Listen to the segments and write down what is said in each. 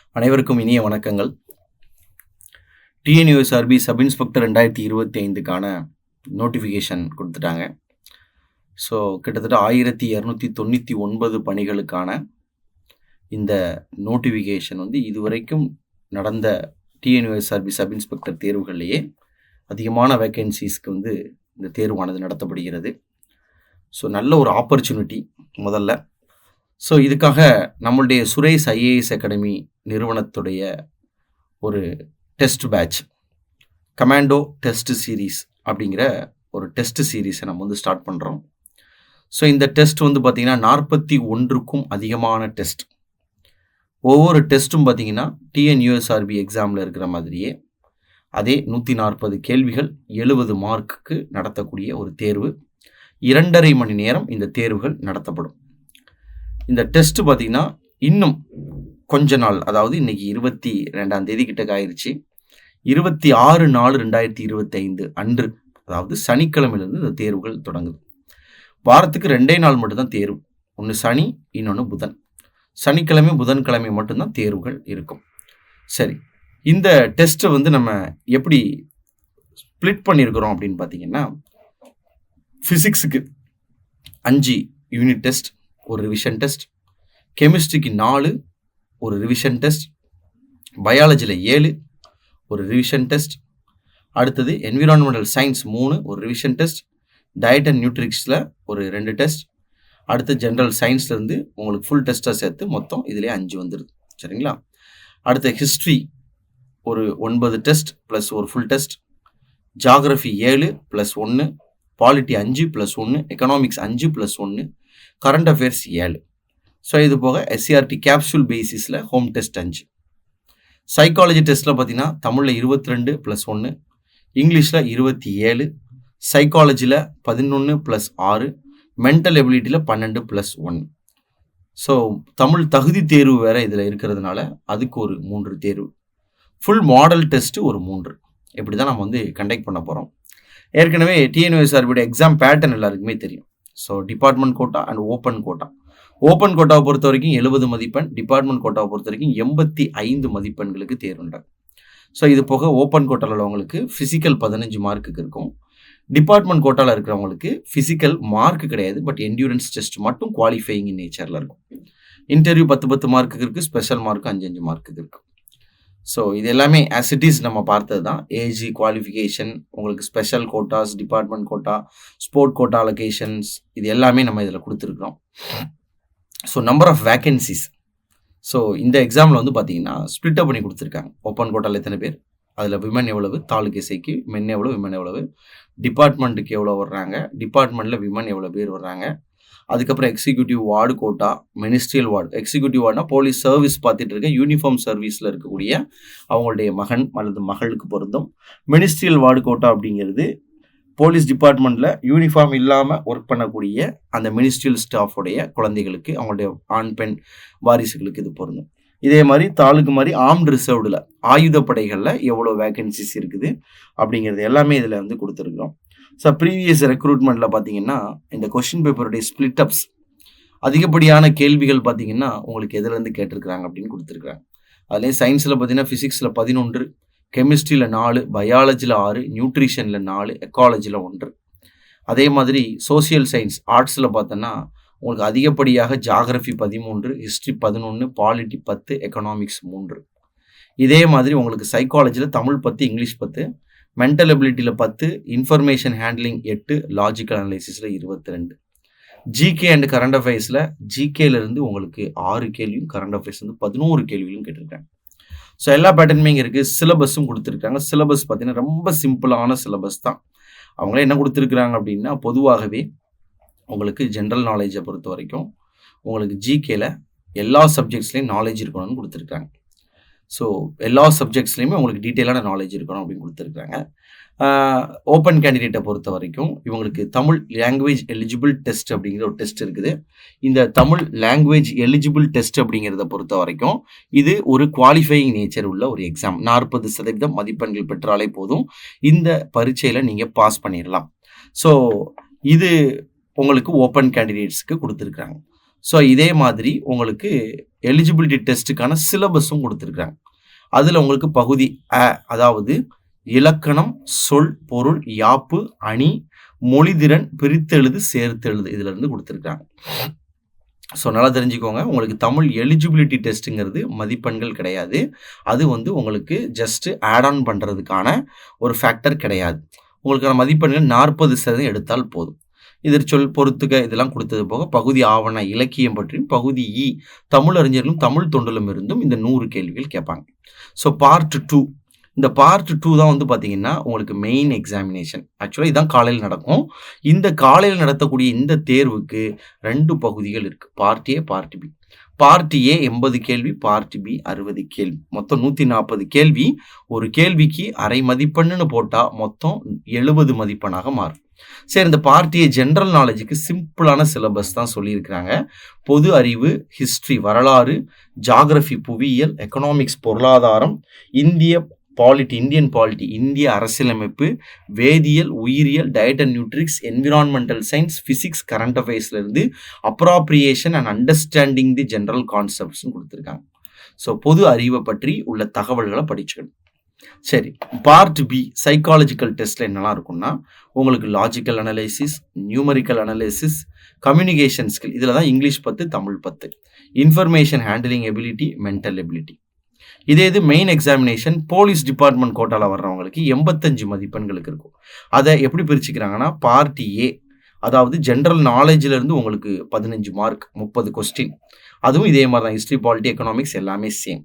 அனைவருக்கும் இனிய வணக்கங்கள். டிஎன்யூஎஸ்ஆர்பி சப் இன்ஸ்பெக்டர் 2025க்கான நோட்டிஃபிகேஷன் கொடுத்துட்டாங்க. ஸோ கிட்டத்தட்ட 1299 பணிகளுக்கான இந்த நோட்டிஃபிகேஷன் இதுவரைக்கும் நடந்த டிஎன்யூஎஸ்ஆர்பி சப் இன்ஸ்பெக்டர் தேர்வுகள்லேயே அதிகமான வேக்கன்சிஸ்க்கு இந்த தேர்வானது நடத்தப்படுகிறது. ஸோ நல்ல ஒரு ஆப்பர்ச்சுனிட்டி முதல்ல. ஸோ இதுக்காக நம்மளுடைய சுரேஷ் ஐஏஎஸ் அகாடமி நிறுவனத்துடைய ஒரு test batch commando test series அப்படிங்கிற ஒரு டெஸ்ட் சீரீஸை நம்ம ஸ்டார்ட் பண்ணுறோம். ஸோ இந்த டெஸ்ட் பார்த்திங்கன்னா 41க்கும் அதிகமான டெஸ்ட். ஒவ்வொரு டெஸ்ட்டும் பார்த்திங்கன்னா டிஎன்யூஎஸ்ஆர்பி எக்ஸாமில் இருக்கிற மாதிரியே அதே 140 கேள்விகள் 70 மார்க்குக்கு நடத்தக்கூடிய ஒரு தேர்வு. 2.5 மணி நேரம் இந்த தேர்வுகள் நடத்தப்படும். இந்த டெஸ்ட் பார்த்திங்கன்னா இன்னும் கொஞ்ச நாள், அதாவது இன்றைக்கி 22ஆம் தேதி கிட்டக்க ஆயிடுச்சு. 26/4/2025 அன்று, அதாவது சனிக்கிழமையிலேருந்து இந்த தேர்வுகள் தொடங்குது. வாரத்துக்கு 2 நாள் மட்டும்தான் தேர்வு. ஒன்று சனி, இன்னொன்று புதன். சனிக்கிழமை புதன்கிழமை மட்டும்தான் தேர்வுகள் இருக்கும். சரி, இந்த டெஸ்ட்டை நம்ம எப்படி ஸ்ப்ளிட் பண்ணியிருக்கிறோம் அப்படின்னு பார்த்தீங்கன்னா, ஃபிசிக்ஸுக்கு 5 யூனிட் டெஸ்ட், ஒரு ரிவிஷன் டெஸ்ட். கெமிஸ்ட்ரிக்கு 4, ஒரு ரிவிஷன் டெஸ்ட். பயாலஜியில் 7, ஒரு ரிவிஷன் டெஸ்ட். அடுத்தது என்விரான்மெண்டல் சயின்ஸ் 3, ஒரு ரிவிஷன் டெஸ்ட். டயட் அண்ட் நியூட்ரிக்ஸில் ஒரு 2 டெஸ்ட். அடுத்து ஜென்ரல் சயின்ஸ்லேருந்து உங்களுக்கு ஃபுல் டெஸ்ட்டாக சேர்த்து மொத்தம் இதிலே 5 வந்துடுது. சரிங்களா? அடுத்து ஹிஸ்ட்ரி ஒரு 9 டெஸ்ட் ப்ளஸ் ஒரு full test. Geography 7 + 1, polity 5 + 1, economics 5 + 1, current affairs 7. So இது போக எஸ்சிஆர்டி கேப்சூல் பேசிஸில் ஹோம் டெஸ்ட் 5. சைக்காலஜி டெஸ்ட்டில் பார்த்தீங்கன்னா தமிழில் 22 + 1, இங்கிலீஷில் 27, சைக்காலஜியில் 11 + 6, மென்டல் எபிலிட்டியில் 12 + 1. ஸோ தமிழ் தகுதி தேர்வு வேறு இதில் இருக்கிறதுனால அதுக்கு ஒரு 3 தேர்வு. ஃபுல் மாடல் டெஸ்ட்டு ஒரு 3. இப்படி தான் நம்ம கண்டக்ட் பண்ண போகிறோம். ஏற்கனவே டிஎன்யூஎஸ்ஆர்பியோட எக்ஸாம் பேட்டர்ன் எல்லாருக்குமே தெரியும். So department quota and open quota. Open கோட்டாவை பொறுத்த வரைக்கும் 70 மதிப்பெண், டிபார்ட்மெண்ட் கோட்டாவை பொறுத்த வரைக்கும் 85 மதிப்பெண்களுக்கு தேர்வுண்டாங்க. ஸோ இது போக ஓப்பன் கோட்டாவில் உள்ளவங்களுக்கு ஃபிசிக்கல் 15 மார்க்குக்கு இருக்கும். டிபார்ட்மெண்ட் கோட்டாவில் இருக்கிறவங்களுக்கு ஃபிசிக்கல் மார்க்கு கிடையாது, பட் என்டியூரன்ஸ் டெஸ்ட் மட்டும் குவாலிஃபையிங் இன் நேச்சரில் இருக்கும். இன்டர்வியூ 10 மார்க்குக்கு இருக்குது, ஸ்பெஷல் மார்க்கு 5 மார்க்குக்கு இருக்குது. ஸோ இது எல்லாமே ஆஸ் இட் இஸ் நம்ம பார்த்தது தான். ஏஜ், குவாலிஃபிகேஷன், உங்களுக்கு special quotas, department quota, sport quota allocations, இது எல்லாமே நம்ம இதில் கொடுத்துருக்குறோம். So number of vacancies. So இந்த எக்ஸாமில் பார்த்தீங்கன்னா ஸ்ப்ளிட்டப் பண்ணி கொடுத்துருக்காங்க. ஓப்பன் கோட்டாவில் எத்தனை பேர், அதில் விமன் எவ்வளவு, தாலுக் எஸ்ஐக்கு மென் எவ்வளவு, விமன் எவ்வளவு, டிபார்ட்மெண்ட்டுக்கு எவ்வளோ வர்றாங்க, டிபார்ட்மெண்ட்டில் விமன் எவ்வளோ பேர் வர்றாங்க. அதுக்கப்புறம் executive ward quota, ministerial ward. Executive வார்டுனா போலீஸ் சர்வீஸ் பார்த்துட்டு இருக்க யூனிஃபார்ம் சர்வீஸில் இருக்கக்கூடிய அவங்களுடைய மகன் அல்லது மகளுக்கு பொருந்தும். மினிஸ்ட்ரியல் வார்டு கோட்டா அப்படிங்கிறது போலீஸ் டிபார்ட்மெண்ட்டில் யூனிஃபார்ம் இல்லாமல் ஒர்க் பண்ணக்கூடிய அந்த மினிஸ்ட்ரியல் ஸ்டாஃபுடைய குழந்தைகளுக்கு, அவங்களுடைய ஆண் பெண் வாரிசுகளுக்கு இது பொருந்தும். இதே மாதிரி தாலுக்கு மாதிரி ஆர்ம்டு ரிசர்வ்டில் ஆயுதப்படைகளில் எவ்வளோ வேக்கன்சிஸ் இருக்குது அப்படிங்கிறது எல்லாமே இதில் கொடுத்துருக்குறோம். ஸோ ப்ரீவியஸ் ரெக்ரூட்மெண்ட்டில் பார்த்தீங்கன்னா இந்த கொஷின் பேப்பருடைய ஸ்பிளிட்டப்ஸ் அதிகப்படியான கேள்விகள் பார்த்தீங்கன்னா உங்களுக்கு எதுலேருந்து கேட்டிருக்கிறாங்க அப்படின்னு கொடுத்துருக்குறாங்க. அதுலேயும் சயின்ஸில் பார்த்தீங்கன்னா ஃபிசிக்ஸில் 11, கெமிஸ்ட்ரியில் 4, பயாலஜியில் 6, நியூட்ரிஷனில் 4, எக்காலஜியில் 1. அதே மாதிரி சோசியல் சயின்ஸ் ஆர்ட்ஸில் பார்த்தோன்னா உங்களுக்கு அதிகப்படியாக ஜாகிரஃபி 13, ஹிஸ்ட்ரி 11, பாலிட்டி 10, எக்கனாமிக்ஸ் 3. இதே மாதிரி உங்களுக்கு சைக்காலஜியில் தமிழ் 10, இங்கிலீஷ் 10, மென்டல் எபிலிட்டியில் 10, இன்ஃபர்மேஷன் ஹேண்ட்லிங் 8, லாஜிக்கல் அனலைசிஸில் 22. ஜிகே அண்ட் கரண்ட் அஃபேர்ஸில் ஜிகேலேருந்து உங்களுக்கு 6 கேள்வியும், கரண்ட் அஃபேர்ஸ் 11 கேள்வியும் கேட்டிருக்காங்க. ஸோ எல்லா பேட்டர்னுமே இங்கே இருக்குது. சிலபஸும் கொடுத்துருக்காங்க. சிலபஸ் பார்த்தீங்கன்னா ரொம்ப சிம்பிளான சிலபஸ் தான். அவங்களே என்ன கொடுத்துருக்குறாங்க அப்படின்னா, பொதுவாகவே உங்களுக்கு ஜென்ரல் நாலேஜை பொறுத்த வரைக்கும் உங்களுக்கு ஜிகேல எல்லா சப்ஜெக்ட்ஸ்லேயும் நாலேஜ் இருக்கணும்னு கொடுத்துருக்காங்க. ஸோ எல்லா சப்ஜெக்ட்ஸ்லேயுமே உங்களுக்கு டீட்டெயிலான நாலேஜ் இருக்கணும் அப்படின்னு கொடுத்துருக்காங்க. ஓப்பன் கேண்டிடேட்டை பொறுத்த வரைக்கும் இவங்களுக்கு தமிழ் லாங்குவேஜ் எலிஜிபிள் டெஸ்ட் அப்படிங்கிற ஒரு டெஸ்ட் இருக்குது. இந்த தமிழ் லாங்குவேஜ் எலிஜிபிள் டெஸ்ட் அப்படிங்கிறத பொறுத்த வரைக்கும் இது ஒரு குவாலிஃபையிங் நேச்சர் உள்ள ஒரு எக்ஸாம். 40% மதிப்பெண்கள் பெற்றாலே போதும் இந்த பரீட்சையில் நீங்கள் பாஸ் பண்ணிடலாம். ஸோ இது உங்களுக்கு ஓப்பன் கேண்டிடேட்ஸ்க்கு கொடுத்துருக்குறாங்க. ஸோ இதே மாதிரி உங்களுக்கு எலிஜிபிலிட்டி டெஸ்ட்டுக்கான சிலபஸும் கொடுத்துருக்குறாங்க. அதில் உங்களுக்கு பகுதி அதாவது இலக்கணம், சொல், பொருள், யாப்பு, அணி, மொழிதிறன், பிரித்தெழுது, சேர்த்தெழுது இதிலிருந்து கொடுத்துருக்காங்க. ஸோ நல்லா தெரிஞ்சுக்கோங்க, உங்களுக்கு தமிழ் எலிஜிபிலிட்டி டெஸ்ட்டுங்கிறது மதிப்பெண்கள் கிடையாது. அது உங்களுக்கு ஜஸ்ட்டு ஆட் ஆன் பண்ணுறதுக்கான ஒரு ஃபேக்டர் கிடையாது. உங்களுக்கான மதிப்பெண்கள் 40% எடுத்தால் போதும். சொல், பொறுத்துக இதெல்லாம் கொடுத்தது போக பகுதி ஆவண இலக்கியம் பற்றியும் பகுதி தமிழ் அறிஞர்களும் தமிழ் தொண்டிலும் இருந்தும் இந்த 100 கேள்விகள் கேட்பாங்க. ஸோ பார்ட் 2 இந்த பார்ட் 2 தான் பார்த்தீங்கன்னா உங்களுக்கு மெயின் எக்ஸாமினேஷன். ஆக்சுவலாக இதுதான் காலையில் நடக்கும். இந்த காலையில் நடத்தக்கூடிய இந்த தேர்வுக்கு 2 பகுதிகள் இருக்குது. Part A, part B. Part A 80 கேள்வி, பார்ட் பி 60 கேள்வி. மொத்தம் 140 கேள்வி. ஒரு கேள்விக்கு அரை மதிப்பெண்ணுன்னு போட்டால் மொத்தம் 70 மதிப்பெண்ணாக மாறும். சரி, இந்த பார்ட் ஏ ஜென்ரல் நாலேஜுக்கு சிம்பிளான சிலபஸ் தான் சொல்லியிருக்கிறாங்க. பொது அறிவு, ஹிஸ்ட்ரி வரலாறு, ஜாகிரபி புவியியல், எக்கனாமிக்ஸ் பொருளாதாரம், இந்தியன் பாலிட்டி இந்திய அரசியலமைப்பு, வேதியியல், உயிரியல், diet and nutrics, environmental science, physics, current அஃபேர்ஸ்லேருந்து appropriation and understanding the general கான்செப்ட்ஸ்னு கொடுத்துருக்காங்க. ஸோ பொது அறிவை பற்றி உள்ள தகவல்களை படிச்சுக்கணும். சரி, பார்ட் பி சைக்காலஜிக்கல் டெஸ்ட்டில் என்னெல்லாம் இருக்குன்னா உங்களுக்கு logical analysis, numerical analysis, communication skill, இதில் தான் English 10, Tamil 10, information handling ability, mental ability. இது மெயின் எக்ஸாமினேஷன் போலீஸ் டிபார்ட்மெண்ட் கோட்டாவில் வர்றவங்களுக்கு 85 மதிப்பெண்களுக்கு இருக்கும். அதை எப்படி பிரிச்சுக்கிறாங்கன்னா பார்ட் ஏ அதாவது ஜென்ரல் நாலேஜிலேருந்து உங்களுக்கு 15 மார்க் 30 கொஸ்டின், அதுவும் இதே மாதிரி தான் ஹிஸ்ட்ரி, பாலிட்டி, எக்கனாமிக்ஸ் எல்லாமே சேம்.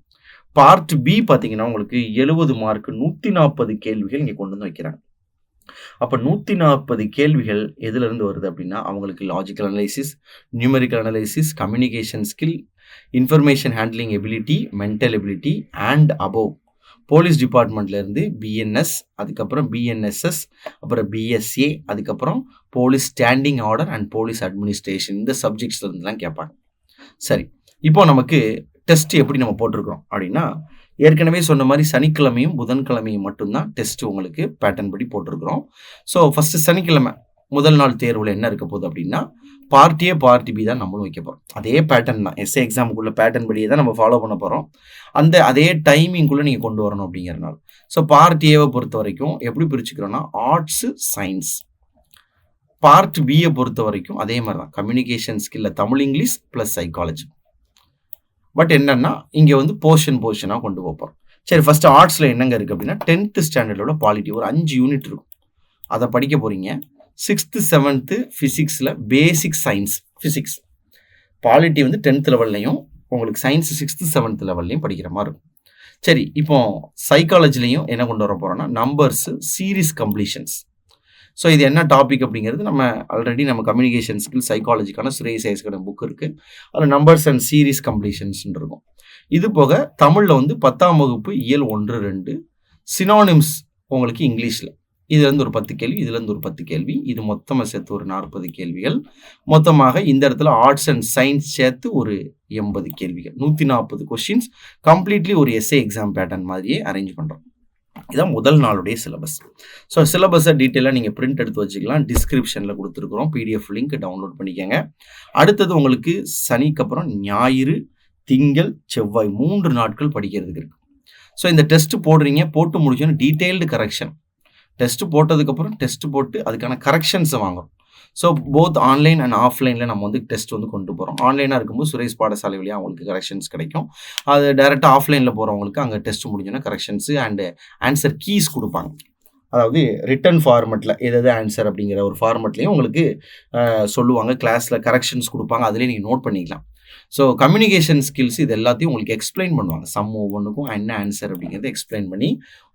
பார்ட் பி பார்த்தீங்கன்னா உங்களுக்கு 70 மார்க் 140 கேள்விகள் இங்கே கொண்டு வந்து வைக்கிறாங்க. அப்போ 140 கேள்விகள் எதுலேருந்து வருது அப்படின்னா அவங்களுக்கு logical analysis, numerical analysis, communication skill, information handling ability, mental ability and above. Police டிபார்ட்மெண்ட்லேருந்து பிஎன்எஸ், அதுக்கப்புறம் பிஎன்எஸ்எஸ், அப்புறம் பிஎஸ்ஏ, அதுக்கப்புறம் police standing order and police administration, இந்த சப்ஜெக்ட்ஸ்லேருந்துலாம் கேட்பாங்க. சரி, இப்போ நமக்கு டெஸ்ட் எப்படி நம்ம போட்டிருக்கிறோம் அப்படின்னா ஏற்கனவே சொன்ன மாதிரி சனிக்கிழமையும் புதன்கிழமையும் மட்டும்தான் டெஸ்ட் உங்களுக்கு பேட்டர்ன் படி போட்டிருக்கிறோம். ஸோ ஃபஸ்ட்டு சனிக்கிழமை முதல் நாள் தேர்வில் என்ன இருக்க போகுது அப்படின்னா பார்ட் ஏ, பார்ட் பி தான் நம்மளும் வைக்க போகிறோம். அதே பேட்டர்ன் தான், எஸ்ஏ எக்ஸாமுக்குள்ள பேட்டர்ன் படியே தான் நம்ம ஃபாலோ பண்ண போகிறோம். அதே டைமிங்குள்ளே நீங்கள் கொண்டு வரணும் அப்படிங்கிறனால. ஸோ பார்ட் ஏவை பொறுத்த வரைக்கும் எப்படி பிரிச்சுக்கிறோன்னா ஆர்ட்ஸு, சயின்ஸ். பார்ட் பியை பொறுத்த வரைக்கும் அதே மாதிரி தான், கம்யூனிகேஷன் ஸ்கில்ல Tamil, English plus psychology. But என்னன்னா இங்கே போர்ஷனாக கொண்டு போகிறோம். சரி, ஃபஸ்ட்டு ஆர்ட்ஸில் என்னங்க இருக்குது அப்படின்னா 10th ஸ்டாண்டர்டோட பாலிட்டி ஒரு 5 யூனிட் இருக்கும், அதை படிக்க போகிறீங்க. 6th 7th ஃபிசிக்ஸில் basic science physics, polity 10th லெவல்லையும் உங்களுக்கு சயின்ஸ் 6th 7th லெவல்லையும் படிக்கிற மாதிரி இருக்கும். சரி, இப்போ சைக்காலஜிலையும் என்ன கொண்டு வர போகிறோன்னா நம்பர்ஸு, சீரீஸ் கம்ப்ளீஷன்ஸ். ஸோ இது என்ன டாபிக் அப்படிங்கிறது நம்ம ஆல்ரெடி நம்ம கம்யூனிகேஷன் ஸ்கில் சைக்காலஜிக்கான சுரேஷ் ஐஸ்கடன் புக் இருக்குது, அதில் நம்பர்ஸ் அண்ட் சீரீஸ் கம்ப்ளீஷன்ஸ் இருக்கும். இது போக தமிழில் 10ஆம் வகுப்பு இயல் 1, 2 சினானிம்ஸ் உங்களுக்கு இங்கிலீஷில் இதுலேருந்து ஒரு 10 கேள்வி, இதுலேருந்து ஒரு 10 கேள்வி, இது மொத்தமாக சேர்த்து ஒரு 40 கேள்விகள். மொத்தமாக இந்த இடத்துல ஆர்ட்ஸ் அண்ட் சயின்ஸ் சேர்த்து ஒரு 80 கேள்விகள், 140 கொஸ்டின்ஸ் கம்ப்ளீட்லி ஒரு எஸ்ஏ எக்ஸாம் பேட்டர்ன் மாதிரியே அரேஞ்ச் பண்ணுறோம். இதான் முதல் நாளுடைய சிலபஸ். ஸோ சிலபஸை டீட்டெயிலாக நீங்கள் பிரிண்ட் எடுத்து வச்சுக்கலாம், டிஸ்கிரிப்ஷனில் கொடுத்துருக்குறோம், பிடிஎஃப் லிங்க் டவுன்லோட் பண்ணிக்கோங்க. அடுத்தது உங்களுக்கு சனிக்கு அப்புறம் ஞாயிறு, திங்கள், செவ்வாய் 3 நாட்கள் படிக்கிறதுக்கு இருக்குது. ஸோ இந்த டெஸ்ட்டு போடுறீங்க, போட்டு முடிச்சோன்னு டீட்டெயில்டு கரெக்ஷன், டெஸ்ட்டு போட்டதுக்கப்புறம் டெஸ்ட்டு போட்டு அதுக்கான கரெக்ஷன்ஸை வாங்குறோம். ஸோ போத் ஆன்லைன் அண்ட் ஆஃப்லைனில் நம்ம டெஸ்ட் கொண்டு போகிறோம். ஆன்லைனாக இருக்கும்போது சுரேஷ் பாடசாலை வழியாக அவங்களுக்கு கரெக்ஷன்ஸ் கிடைக்கும். அது டைரெக்டாக ஆஃப்லைனில் போகிறவங்களுக்கு அங்கே டெஸ்ட் முடிஞ்சோன்னா கரெக்ஷன்ஸு அண்டு ஆன்சர் கீஸ் கொடுப்பாங்க. அதாவது ரிட்டன் ஃபார்மெட்டில் எதாவது ஆன்சர் அப்படிங்கிற ஒரு ஃபார்மெட்லேயும் உங்களுக்கு சொல்லுவாங்க, கிளாஸில் கரெக்ஷன்ஸ் கொடுப்பாங்க, அதிலே நீங்கள் நோட் பண்ணிக்கலாம். ஸோ கம்யூனிகேஷன் ஸ்கில்ஸ் இது எல்லாத்தையும் உங்களுக்கு எக்ஸ்பிளைன் பண்ணுவாங்க, சம் ஒவ்வொன்றுக்கும் என்ன ஆன்சர் அப்படிங்கிறத எக்ஸ்பிளைன் பண்ணி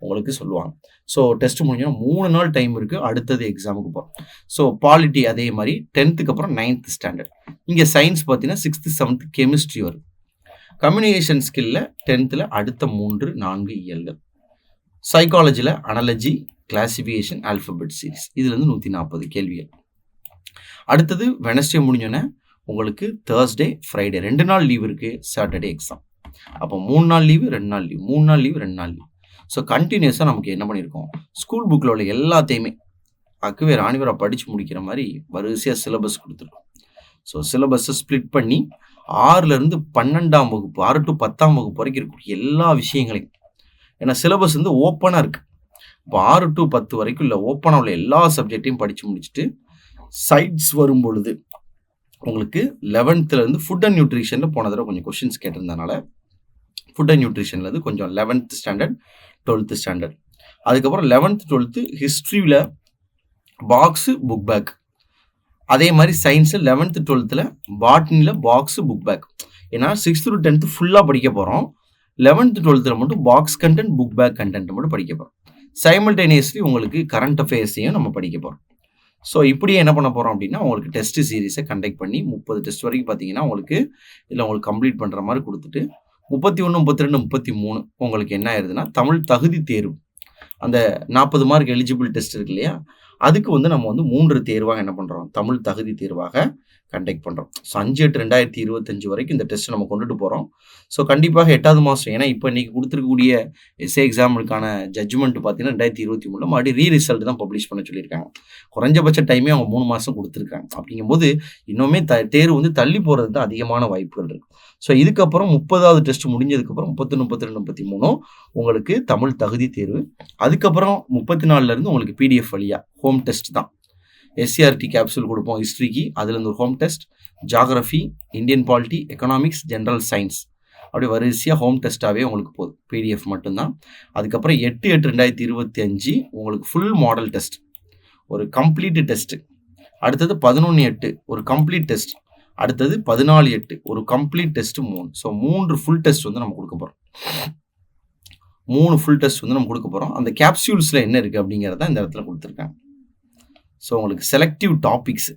உங்களுக்கு சொல்லுவாங்க. ஸோ டெஸ்ட் முடிஞ்சோன்னா 3 நாள் டைம் இருக்குது, அடுத்தது எக்ஸாமுக்கு போகிறோம். ஸோ பாலிட்டி அதே மாதிரி 10th அப்புறம் 9th ஸ்டாண்டர்ட். இங்கே சயின்ஸ் பார்த்தீங்கன்னா 6th 7th கெமிஸ்ட்ரி வருது. கம்யூனிகேஷன் ஸ்கில்ல 10th அடுத்த 3, 4 இயல்கள். சைக்காலஜியில் அனாலஜி, கிளாசிஃபிகேஷன், ஆல்ஃபபெட் சீரிஸ், இதுலேருந்து 140 கேள்விகள். அடுத்தது வெனஸ்டே முடிஞ்சோன்னே உங்களுக்கு தேர்ஸ்டே, ஃப்ரைடே 2 நாள் லீவ் இருக்குது, சாட்டர்டே எக்ஸாம். அப்போ 3 நாள் லீவு, 2 நாள் லீவ், 3 நாள் லீவு, 2 நாள் லீவ். ஸோ கண்டினியூஸாக நமக்கு என்ன பண்ணியிருக்கோம், ஸ்கூல் புக்கில் உள்ள எல்லாத்தையுமே அக்குவே ராணிவரா படித்து முடிக்கிற மாதிரி வரிசையாக சிலபஸ் கொடுத்துருக்கோம். ஸோ சிலபஸை ஸ்ப்ளிட் பண்ணி 6லேருந்து 12ஆம் வகுப்பு 6 to 10ஆம் வகுப்பு வரைக்கும் இருக்கக்கூடிய எல்லா விஷயங்களையும், ஏன்னா சிலபஸ் வந்து ஓப்பனாக இருக்குது. இப்போ 6 to 10 வரைக்கும் இல்லை, ஓப்பனாக உள்ள எல்லா சப்ஜெக்டையும் படித்து முடிச்சுட்டு சைட்ஸ் வரும் பொழுது உங்களுக்கு 11th ஃபுட் அண்ட் நியூட்ரிஷனில் போன தடவை கொஞ்சம் கொஷின்ஸ் கேட்டிருந்தனால ஃபுட் அண்ட் நியூட்ரிஷன்லேருந்து கொஞ்சம் 11th ஸ்டாண்டர்ட் 12th ஸ்டாண்டர்ட், அதுக்கப்புறம் 11th 12th ஹிஸ்ட்ரியில் பாக்ஸு புக் பேக், அதே மாதிரி சயின்ஸு 11th 12th பாட்னியில் பாக்ஸு புக் பேக். ஏன்னா 6th to 10th ஃபுல்லாக படிக்க போகிறோம், 11th 12th மட்டும் box content book back content மட்டும் படிக்க போகிறோம். சைமல்டேனியஸ்லி உங்களுக்கு கரண்ட் அஃபேர்ஸையும் நம்ம படிக்க போகிறோம். ஸோ இப்படியே என்ன பண்ண போகிறோம் அப்படின்னா, உங்களுக்கு டெஸ்ட் சீரீஸை கண்டக்ட் பண்ணி 30 டெஸ்ட் வரைக்கும் பார்த்தீங்கன்னா உங்களுக்கு இதில் உங்களுக்கு கம்ப்ளீட் பண்ணுற மாதிரி கொடுத்துட்டு 31, 32, 33 உங்களுக்கு என்ன ஆயிருதுன்னா தமிழ் தகுதி தேர்வு, அந்த 40 மார்க் எலிஜிபிள் டெஸ்ட் இருக்கு இல்லையா, அதுக்கு வந்து நம்ம வந்து 3 தேர்வாக என்ன பண்ணுறோம், தமிழ் தகுதி தேர்வாக கண்டக்ட் பண்ணுறோம். ஸோ 5/8/2025 வரைக்கும் இந்த டெஸ்ட்டை நம்ம கொண்டுட்டு போகிறோம். ஸோ கண்டிப்பாக 8வது மாதம், ஏன்னா இப்போ இன்றைக்கி கொடுத்துருக்கக்கூடிய எஸ்ஏ எக்ஸாமுக்கான ஜட்ஜ்மெண்ட் பார்த்தீங்கன்னா 2023 மறுபடியும் ரிசல்ட் தான் பப்ளிஷ் பண்ண சொல்லியிருக்காங்க. குறைஞ்சபட்ச டைமே அவங்க 3 மாதம் கொடுத்துருக்காங்க. அப்படிங்கும்போது இன்னுமே தேர்வு வந்து தள்ளி போகிறது தான் அதிகமான வாய்ப்புகள் இருக்குது. ஸோ இதுக்கப்புறம் 30வது டெஸ்ட் முடிஞ்சதுக்கப்புறம் 31, 32, 33 உங்களுக்கு தமிழ் தகுதி தேர்வு. அதுக்கப்புறம் 34லேருந்து உங்களுக்கு பிடிஎஃப் வழியாக ஹோம் டெஸ்ட் தான். எஸ்சிஆர்டி கேப்சூல் கொடுப்போம் ஹிஸ்ட்ரிக்கு, அதுலேருந்து ஒரு home test, geography, Indian polity, economics, general science, அப்படி வரிசையாக ஹோம் டெஸ்ட்டாகவே உங்களுக்கு போகுது, பிடிஎஃப் மட்டும்தான். அதுக்கப்புறம் 8/8/2025 உங்களுக்கு ஃபுல் மாடல் டெஸ்ட், ஒரு கம்ப்ளீட் டெஸ்ட்டு. அடுத்தது 11/8 ஒரு கம்ப்ளீட் டெஸ்ட். அடுத்தது 14/8 ஒரு complete test 3. So 3 full test வந்து நம்ம கொடுக்க போகிறோம். 3 ஃபுல் டெஸ்ட் வந்து நம்ம கொடுக்க போகிறோம். அந்த கேப்சூல்ஸில் என்ன இருக்குது அப்படிங்கிறத இந்த இடத்துல கொடுத்துருக்காங்க. ஸோ உங்களுக்கு செலக்டிவ் டாபிக்ஸ்,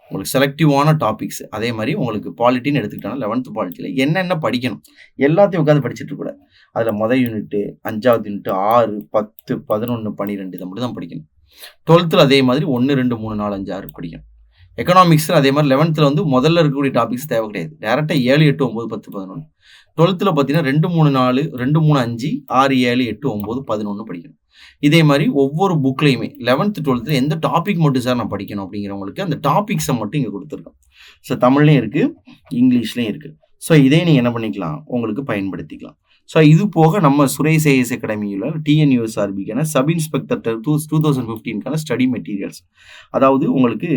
உங்களுக்கு செலக்டிவான டாபிக்ஸ், அதே மாதிரி உங்களுக்கு பாலிட்டின்னு எடுத்துக்கிட்டோன்னா 11th பாலிட்டியில் என்னென்ன படிக்கணும் எல்லாத்தையும் உட்காந்து படிச்சுட்டு இருக்கக்கூடாது. அதில் மொதல் யூனிட்டு, 5வது யூனிட்டு, 6, 10, 11, 12 இதை மட்டும் தான் படிக்கணும். 12th அதே மாதிரி 1, 2, 3, 4, 5, 6 படிக்கணும். எக்கனாமிக்ஸில் அதே மாதிரி 11th வந்து முதல்ல இருக்கக்கூடிய டாபிக்ஸ் தேவை கிடையாது, டேரெக்டாக 7, 8, 9, 10, 11. 12th பார்த்தீங்கன்னா 2, 3, 4, 2, 3, 5, 6, 7, 8, 9, 11 படிக்கணும். இதே மாதிரி ஒவ்வொரு புக்லையுமே 11th 12th எந்த டாபிக் மட்டும் சார் நான் படிக்கணும் அப்படிங்கிறவங்களுக்கு அந்த டாபிக்ஸை மட்டும் இங்கே கொடுத்துருக்கோம். ஸோ தமிழ்லையும் இருக்குது, இங்கிலீஷ்லையும் இருக்குது. ஸோ இதே நீங்கள் என்ன பண்ணிக்கலாம், உங்களுக்கு பயன்படுத்திக்கலாம். ஸோ இது போக நம்ம சுரேஷ் ஐஏஎஸ் அகாடமியில் டிஎன்யூஎஸ்ஆர்பிக்கான சப் இன்ஸ்பெக்டர் 2015க்கான ஸ்டடி மெட்டீரியல்ஸ், அதாவது உங்களுக்கு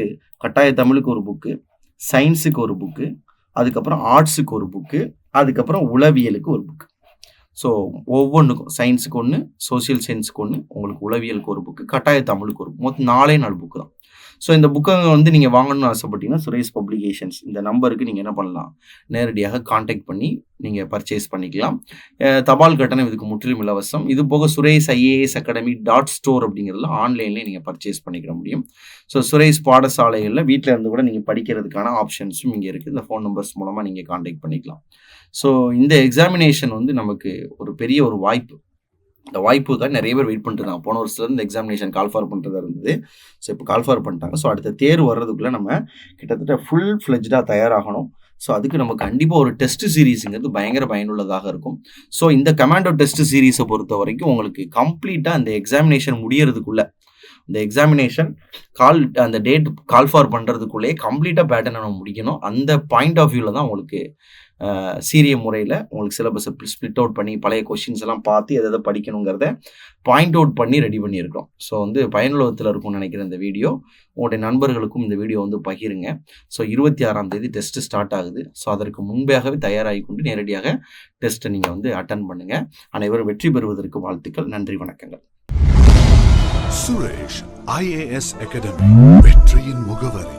கட்டாய தமிழுக்கு ஒரு புக்கு, சயின்ஸுக்கு ஒரு புக்கு, அதுக்கப்புறம் ஆர்ட்ஸுக்கு ஒரு புக்கு, அதுக்கப்புறம் உளவியலுக்கு ஒரு புக்கு. ஸோ ஒவ்வொன்றுக்கும் சயின்ஸுக்கு ஒன்று, சோசியல் சயின்ஸுக்கு ஒன்று, உங்களுக்கு உளவியலுக்கு ஒரு புக்கு, கட்டாய தமிழுக்கு ஒரு மொத்தம் 4 புக்கு தான். ஸோ இந்த புக்கை வந்து நீங்கள் வாங்கணும்னு ஆசைப்பட்டீங்கன்னா சுரேஷ் பப்ளிகேஷன்ஸ் இந்த நம்பருக்கு நீங்கள் என்ன பண்ணலாம், நேரடியாக காண்டாக்ட் பண்ணி நீங்கள் பர்ச்சேஸ் பண்ணிக்கலாம். தபால் கட்டணம் இதுக்கு முற்றிலும் இலவசம். இது போக சுரேஷ் ஐஏஎஸ் அகாடமி .store அப்படிங்கிறதுல ஆன்லைன்லேயே நீங்கள் பர்ச்சேஸ் பண்ணிக்கிற முடியும். ஸோ சுரேஷ் பாடசாலைகளில் வீட்டில் இருந்து கூட நீங்கள் படிக்கிறதுக்கான ஆப்ஷன்ஸும் இங்கே இருக்குது. இந்த ஃபோன் நம்பர்ஸ் மூலமாக நீங்கள் காண்டாக்ட் பண்ணிக்கலாம். ஸோ இந்த எக்ஸாமினேஷன் வந்து நமக்கு ஒரு பெரிய ஒரு வாய்ப்பு. இந்த வாய்ப்புக்காக நிறைய பேர் வெயிட் பண்ணிட்டு இருந்தாங்க. போன வருஷத்துல இந்த எக்ஸாமினேஷன் கால்ஃபார் பண்ணுறதா இருந்தது. ஸோ இப்போ கால்ஃபார் பண்ணிட்டாங்க. ஸோ அடுத்த தேர்வு வர்றதுக்குள்ளே நம்ம கிட்டத்தட்ட ஃபுல் ஃப்ளெஜ்டாக தயாராகணும். ஸோ அதுக்கு நம்ம கண்டிப்பாக ஒரு டெஸ்ட் சீரீஸுங்கிறது பயங்கர பயனுள்ளதாக இருக்கும். ஸோ இந்த கமாண்டோ டெஸ்ட் சீரீஸை பொறுத்த வரைக்கும் உங்களுக்கு கம்ப்ளீட்டாக அந்த எக்ஸாமினேஷன் முடியறதுக்குள்ளே, இந்த எக்ஸாமினேஷன் அந்த டேட் கால்ஃபார் பண்ணுறதுக்குள்ளேயே கம்ப்ளீட்டாக பேட்டர்னை நம்ம முடிக்கணும். அந்த பாயிண்ட் ஆஃப் வியூவில் தான் உங்களுக்கு சீரிய முறையில் உங்களுக்கு சிலபஸை ஸ்ப்ளிட் அவுட் பண்ணி பழைய கொஷின்ஸ் எல்லாம் பார்த்து எதை படிக்கணுங்கிறத பாயிண்ட் அவுட் பண்ணி ரெடி பண்ணியிருக்கோம். ஸோ வந்து பயனுள்ளத்தில் இருக்கும்னு நினைக்கிறேன் இந்த வீடியோ. உங்களுடைய நண்பர்களுக்கும் இந்த வீடியோ வந்து பகிருங்க. ஸோ 26ஆம் தேதி டெஸ்ட்டு ஸ்டார்ட் ஆகுது. ஸோ அதற்கு முன்பாகவே தயாராகி கொண்டு நேரடியாக டெஸ்ட்டை நீங்கள் வந்து அட்டன் பண்ணுங்கள். அனைவரும் வெற்றி பெறுவதற்கு வாழ்த்துக்கள். நன்றி, வணக்கங்கள். சுரேஷ் ஐஏஎஸ் அகாடமி, வெற்றியின் முகவரி.